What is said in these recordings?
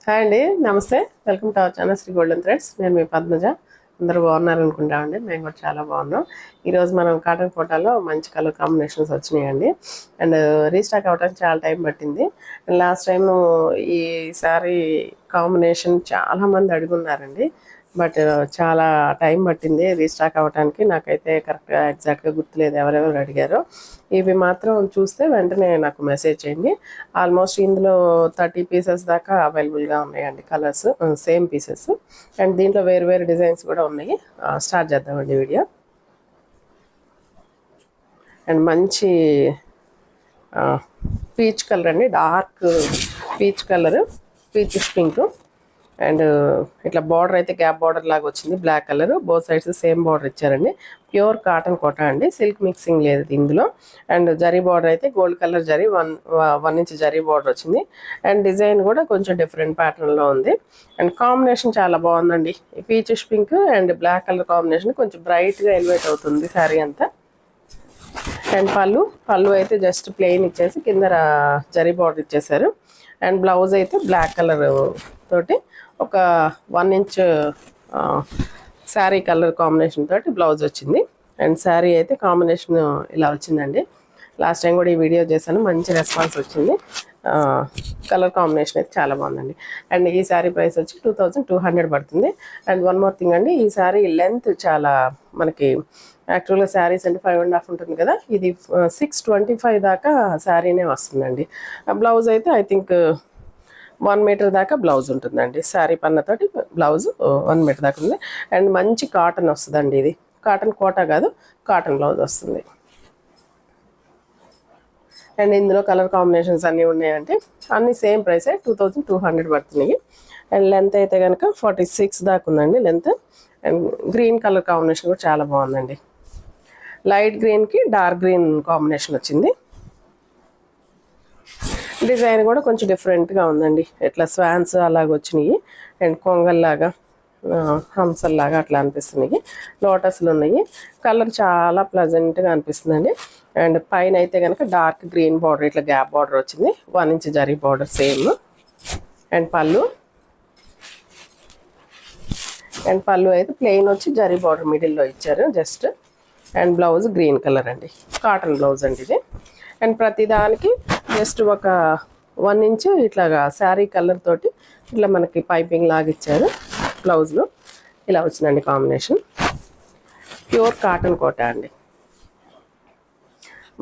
Hi అండి, నమస్తే. Welcome to our channel Sri Golden Threads. నేను మీ పద్మజ. అందరూ బాగున్నారు అనుకుంటామండి. మేము కూడా చాలా బాగున్నాం. ఈరోజు మనం కాటన్ కోటాలో మంచి కలర్ కాంబినేషన్స్ వచ్చినాయండి. అండ్ రీస్టాక్ అవ్వడానికి చాలా టైం పట్టింది. అండ్ లాస్ట్ టైం ఈసారి కాంబినేషన్ చాలామంది అడుగున్నారండి. బట్ చాలా టైం పట్టింది రీస్టాక్ అవ్వడానికి. నాకైతే కరెక్ట్గా ఎగ్జాక్ట్గా గుర్తులేదు ఎవరెవరు అడిగారో. ఇవి మాత్రం చూస్తే వెంటనే నాకు మెసేజ్ చేయండి. ఆల్మోస్ట్ ఇందులో 30 పీసెస్ దాకా అవైలబుల్గా ఉన్నాయండి. Colours same pieces. అండ్ దీంట్లో వేరు వేరు డిజైన్స్ కూడా ఉన్నాయి. స్టార్ట్ చేద్దామండి వీడియో. అండ్ మంచి పీచ్ కలర్ అండి, dark peach colour, peach pink. And ఇట్లా బార్డర్ అయితే గ్యాప్ బార్డర్ లాగా వచ్చింది, black colour. Both sides same border ఇచ్చారండి. ప్యూర్ కాటన్ కోటా అండి, సిల్క్ మిక్సింగ్ లేదు ఇందులో. అండ్ జరీ బార్డర్ అయితే gold colour zari 1 inch zari border వచ్చింది. అండ్ డిజైన్ కూడా కొంచెం డిఫరెంట్ ప్యాటర్న్లో ఉంది. అండ్ కాంబినేషన్ చాలా బాగుందండి. Peachish pink and black colour combination కొంచెం బ్రైట్గా ఎలివేట్ అవుతుంది శారీ అంతా. అండ్ పళ్ళు అయితే జస్ట్ ప్లెయిన్ ఇచ్చేసి కింద జరీ బార్డర్ ఇచ్చేసారు. అండ్ బ్లౌజ్ అయితే బ్లాక్ కలర్ తోటి ఒక 1 ఇంచ్ శారీ కలర్ కాంబినేషన్ తోటి బ్లౌజ్ వచ్చింది. అండ్ శారీ అయితే కాంబినేషన్ ఇలా వచ్చిందండి. లాస్ట్ టైం కూడా ఈ వీడియో చేశాను, మంచి రెస్పాన్స్ వచ్చింది. కలర్ కాంబినేషన్ అయితే చాలా బాగుందండి. అండ్ ఈ శారీ ప్రైస్ వచ్చి 2200 పడుతుంది. అండ్ వన్ మోర్ థింగ్ అండి, ఈ శారీ లెంత్ చాలా మనకి యాక్చువల్గా శారీస్ అంటే 5.5 ఉంటుంది కదా, ఇది 625 దాకా శారీనే వస్తుందండి. బ్లౌజ్ అయితే ఐ థింక్ 1 మీటర్ దాకా బ్లౌజ్ ఉంటుందండి. శారీ పన్నతోటి బ్లౌజ్ 1 మీటర్ దాకా ఉంది. అండ్ మంచి కాటన్ వస్తుందండి. ఇది కాటన్ కోటా కాదు, కాటన్ బ్లౌజ్ వస్తుంది. అండ్ ఇందులో కలర్ కాంబినేషన్స్ అన్నీ ఉన్నాయంటే అన్నీ సేమ్ ప్రైసే, 2200 పడుతున్నాయి. అండ్ లెంత్ అయితే కనుక 46 దాకా ఉందండి length. And green colour combination కూడా చాలా బాగుందండి. లైట్ గ్రీన్కి డార్క్ గ్రీన్ కాంబినేషన్ వచ్చింది. డిజైన్ కూడా కొంచెం డిఫరెంట్గా ఉందండి. ఇట్లా స్వాన్స్ అలాగ వచ్చినాయి. అండ్ కొంగల్లాగా హంసల్లాగా అట్లా అనిపిస్తున్నాయి. లోటస్లు ఉన్నాయి. కలర్ చాలా ప్లజెంట్గా అనిపిస్తుందండి. అండ్ పైన అయితే కనుక డార్క్ గ్రీన్ బార్డర్, ఇట్లా గ్యాప్ బార్డర్ వచ్చింది. 1 inch zari border same. And పళ్ళు అయితే ప్లెయిన్ వచ్చి జరీ బార్డర్ మిడిల్లో ఇచ్చారు just. And blouse green colour అండి, కాటన్ బ్లౌజ్ అండి ఇది. అండ్ ప్రతి దానికి జస్ట్ ఒక 1 ఇంచ్ ఇట్లాగా శారీ కలర్ తోటి ఇట్లా మనకి పైపింగ్ లాగా ఇచ్చారు. బ్లౌజ్లో ఇలా వచ్చిందండి కాంబినేషన్. ప్యూర్ కాటన్ కోటా అండి.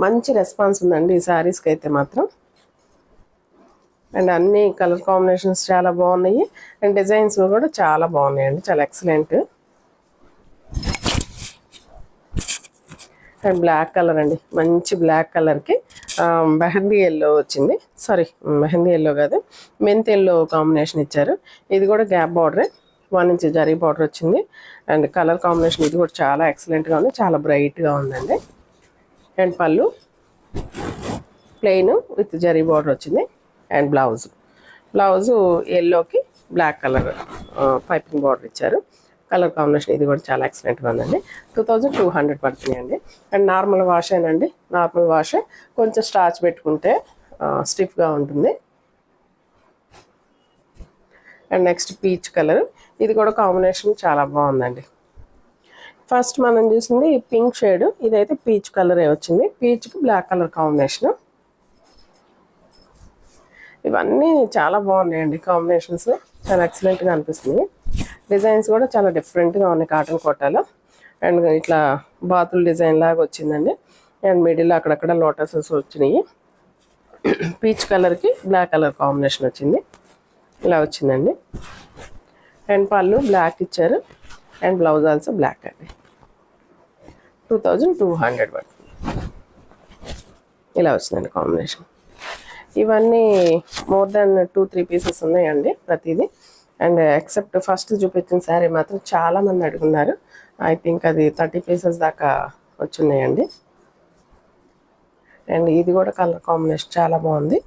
మంచి రెస్పాన్స్ ఉందండి ఈ శారీస్కి అయితే మాత్రం. అండ్ అన్ని కలర్ కాంబినేషన్స్ చాలా బాగున్నాయి. అండ్ డిజైన్స్ కూడా చాలా బాగున్నాయండి, చాలా ఎక్సలెంట్. అండ్ బ్లాక్ కలర్ అండి, మంచి బ్లాక్ కలర్కి మెహందీ ఎల్లో వచ్చింది. సారీ, మెహందీ ఎల్లో కాదు, మెంత్ ఎల్లో కాంబినేషన్ ఇచ్చారు. ఇది కూడా గ్యాప్ బార్డరే, 1 ఇంచ్ జరీ బార్డర్ వచ్చింది. అండ్ కలర్ కాంబినేషన్ ఇది కూడా చాలా ఎక్సలెంట్గా ఉంది, చాలా బ్రైట్గా ఉందండి. అండ్ పళ్ళు ప్లెయిన్ విత్ జరీ బార్డర్ వచ్చింది. అండ్ బ్లౌజు ఎల్లోకి బ్లాక్ కలర్ పైపింగ్ బార్డర్ ఇచ్చారు. కలర్ కాంబినేషన్ ఇది కూడా చాలా ఎక్సలెంట్గా ఉందండి. 2200 పడుతున్నాయండి. అండ్ నార్మల్ వాషేనండి, నార్మల్ వాషే. కొంచెం స్టార్చ్ పెట్టుకుంటే స్టిఫ్గా ఉంటుంది. అండ్ నెక్స్ట్ పీచ్ కలర్, ఇది కూడా కాంబినేషన్ చాలా బాగుందండి. ఫస్ట్ మనం చూసింది పింక్ షేడ్, ఇదైతే పీచ్ కలరే వచ్చింది. పీచ్కి బ్లాక్ కలర్ కాంబినేషన్. ఇవన్నీ చాలా బాగున్నాయండి కాంబినేషన్స్, చాలా ఎక్సలెంట్గా అనిపిస్తుంది. డిజైన్స్ కూడా చాలా డిఫరెంట్గా ఉన్నాయి కాటన్ కోటాలో. అండ్ ఇట్లా బాతుల డిజైన్ లాగా వచ్చిందండి. అండ్ మిడిల్ అక్కడక్కడ లోటసెస్ వచ్చినాయి. పీచ్ కలర్కి బ్లాక్ కలర్ కాంబినేషన్ వచ్చింది, ఇలా వచ్చిందండి. అండ్ పళ్ళు బ్లాక్ ఇచ్చారు. అండ్ బ్లౌజ్ ఆల్సో బ్లాక్ అండి. 2200 పడుతుంది. ఇలా వచ్చిందండి కాంబినేషన్. ఇవన్నీ మోర్ దాన్ 2-3 పీసెస్ ఉన్నాయండి ప్రతిదీ. అండ్ ఎక్సెప్ట్ ఫస్ట్ చూపించిన శారీ మాత్రం చాలామంది అడుగున్నారు. ఐ థింక్ అది 30 పీసెస్ దాకా వచ్చున్నాయండి. అండ్ ఇది కూడా కలర్ కాంబినేషన్ చాలా బాగుంది.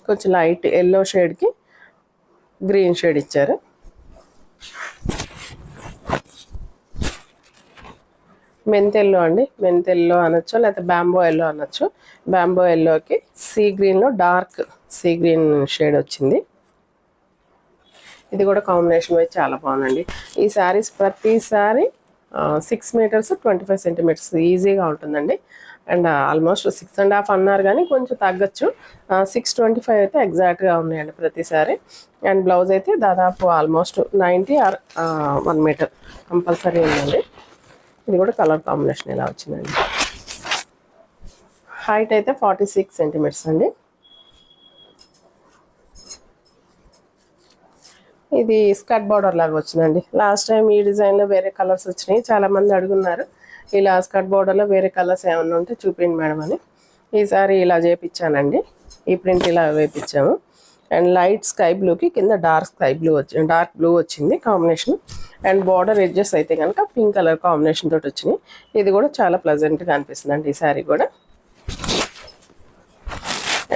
కొంచెం లైట్ ఎల్లో షేడ్కి గ్రీన్ షేడ్ ఇచ్చారు. మెంతెల్లో అండి, మెంతెల్లో అనొచ్చు, లేకపోతే బ్యాంబో ఎల్లో అనొచ్చు. బ్యాంబో ఎల్లోకి సీ గ్రీన్లో డార్క్ సీ గ్రీన్ షేడ్ వచ్చింది. ఇది కూడా కాంబినేషన్ వైజ్ చాలా బాగుందండి. ఈ శారీస్ ప్రతి శారీ 6 మీటర్స్ 25 సెంటీమీటర్స్ ఈజీగా ఉంటుందండి. అండ్ ఆల్మోస్ట్ 6.5 అన్నారు కానీ కొంచెం తగ్గచ్చు. 625 అయితే ఎగ్జాక్ట్గా ఉన్నాయండి ప్రతిసారి. అండ్ బ్లౌజ్ అయితే దాదాపు ఆల్మోస్ట్ 90 ఆర్ 1 మీటర్ కంపల్సరీ ఉందండి. ఇది కూడా కలర్ కాంబినేషన్ ఇలా వచ్చిందండి. హైట్ అయితే 46 సెంటీమీటర్స్ అండి. ఇది స్కర్ట్ బార్డర్ లాగా వచ్చిందండి. లాస్ట్ టైం ఈ డిజైన్లో వేరే కలర్స్ వచ్చినాయి, చాలామంది అడుగున్నారు ఇలా స్కర్ట్ బార్డర్లో వేరే కలర్స్ ఏమన్నా ఉంటే చూపించండి మేడం అని. ఈసారి ఇలా చేయించానండి, ఈ ప్రింట్ ఇలా వేయించాము. అండ్ లైట్ స్కై బ్లూకి కింద డార్క్ బ్లూ వచ్చింది కాంబినేషన్. అండ్ బార్డర్ ఎడ్జెస్ అయితే కనుక పింక్ కలర్ కాంబినేషన్ తోటి వచ్చినాయి. ఇది కూడా చాలా ప్లెజెంట్గా అనిపిస్తుంది అండి ఈ శారీ కూడా.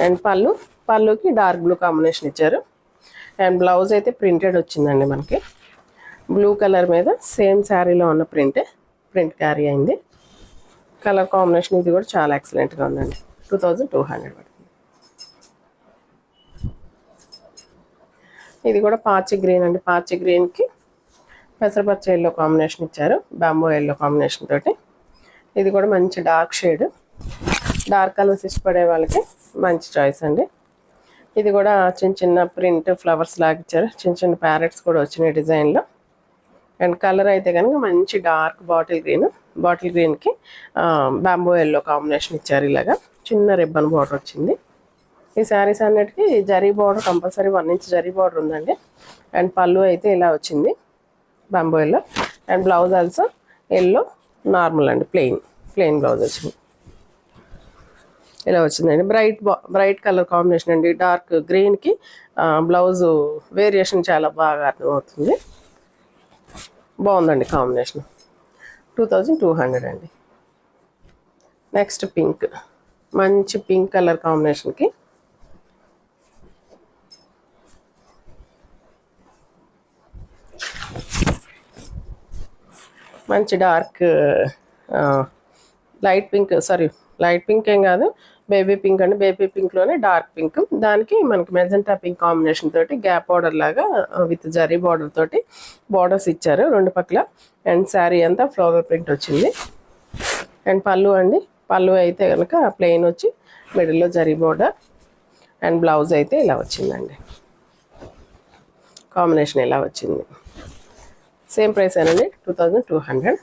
అండ్ పళ్ళుకి డార్క్ బ్లూ కాంబినేషన్ ఇచ్చారు. అండ్ బ్లౌజ్ అయితే ప్రింటెడ్ వచ్చిందండి మనకి. బ్లూ కలర్ మీద సేమ్ శారీలో ఉన్న ప్రింట్ క్యారీ అయింది. కలర్ కాంబినేషన్ ఇది కూడా చాలా ఎక్సలెంట్గా ఉందండి. 2200 పడుతుంది. ఇది కూడా పాచి గ్రీన్ అండి. పాచి గ్రీన్కి పెసరపచ్చ ఎల్లో కాంబినేషన్ ఇచ్చారు, బ్యాంబో ఎల్లో కాంబినేషన్ తోటి. ఇది కూడా మంచి డార్క్ షేడ్. డార్క్ కలర్స్ ఇష్టపడే వాళ్ళకి మంచి చాయిస్ అండి. ఇది కూడా చిన్న చిన్న ప్రింట్ ఫ్లవర్స్ లాగా ఇచ్చారు, చిన్న చిన్న ప్యారెట్స్ కూడా వచ్చినాయి డిజైన్లో. అండ్ కలర్ అయితే కనుక మంచి డార్క్ బాటిల్ గ్రీన్కి బ్యాంబో ఎల్లో కాంబినేషన్ ఇచ్చారు. ఇలాగా చిన్న రిబ్బన్ బార్డర్ వచ్చింది. ఈ శారీస్ అన్నిటికీ zari border compulsory 1 inch zari border ఉందండి. అండ్ పళ్ళు అయితే ఇలా వచ్చింది bamboo yellow. And blouse also yellow normal అండి, ప్లెయిన్ బ్లౌజ్ వచ్చింది. ఇలా వచ్చిందండి. బ్రైట్ కలర్ కాంబినేషన్ అండి. డార్క్ గ్రీన్కి బ్లౌజ్ వేరియేషన్ చాలా బాగా అర్థమవుతుంది. బాగుందండి కాంబినేషన్. 2200 అండి. నెక్స్ట్ పింక్, మంచి పింక్ కలర్ కాంబినేషన్కి మంచి డార్క్ లైట్ పింక్ ఏం కాదు, బేబీ పింక్ అండి. బేబీ పింక్లోనే డార్క్ పింక్, దానికి మనకి మెజెంటా పింక్ కాంబినేషన్ తోటి గ్యాప్ బార్డర్ లాగా విత్ జరీ బార్డర్ తోటి బార్డర్స్ ఇచ్చారు 2 పక్కల. అండ్ శారీ అంతా ఫ్లవర్ ప్రింట్ వచ్చింది. అండ్ పళ్ళు అయితే కనుక ప్లెయిన్ వచ్చి మిడిల్లో జరీ బార్డర్. అండ్ బ్లౌజ్ అయితే ఇలా వచ్చిందండి, కాంబినేషన్ ఇలా వచ్చింది. సేమ్ ప్రైస్ ఏనండి, 2200.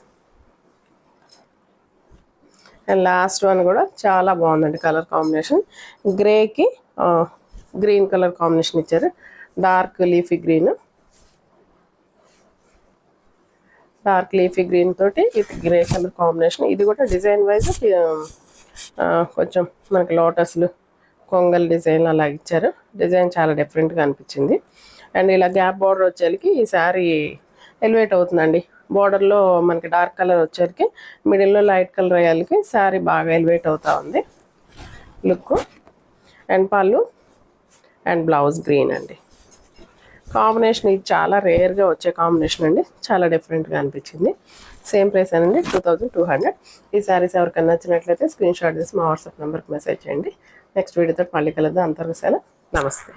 అండ్ లాస్ట్ వన్ కూడా చాలా బాగుందండి కలర్ కాంబినేషన్. గ్రేకి గ్రీన్ కలర్ కాంబినేషన్ ఇచ్చారు, డార్క్ లీఫీ గ్రీన్ తోటి విత్ గ్రే కలర్ కాంబినేషన్. ఇది కూడా డిజైన్ వైజ్ కొంచెం మనకి లోటస్లు కొంగల్ డిజైన్ అలా ఇచ్చారు. డిజైన్ చాలా డిఫరెంట్గా అనిపించింది. అండ్ ఇలా గ్యాప్ బార్డర్ వచ్చేసరికి ఈ శారీ ఎలివేట్ అవుతుందండి. బార్డర్లో మనకి డార్క్ కలర్ వచ్చేసరికి మిడిల్లో లైట్ కలర్ అయ్యేకి శారీ బాగా ఎలివేట్ అవుతూ ఉంది లుక్. అండ్ పళ్ళు అండ్ బ్లౌజ్ గ్రీన్ అండి. కాంబినేషన్ ఇది చాలా రేర్గా వచ్చే కాంబినేషన్ అండి, చాలా డిఫరెంట్గా అనిపించింది. సేమ్ ప్రైస్ అనండి, 2200. ఈ శారీస్ ఎవరికైనా నచ్చినట్లయితే స్క్రీన్ షాట్ చేసి మా వాట్సాప్ నెంబర్కి మెసేజ్ చేయండి. నెక్స్ట్ వీడియోతో మళ్ళీ కలుద్దాం. అంతవరకు సెలవు, నమస్తే.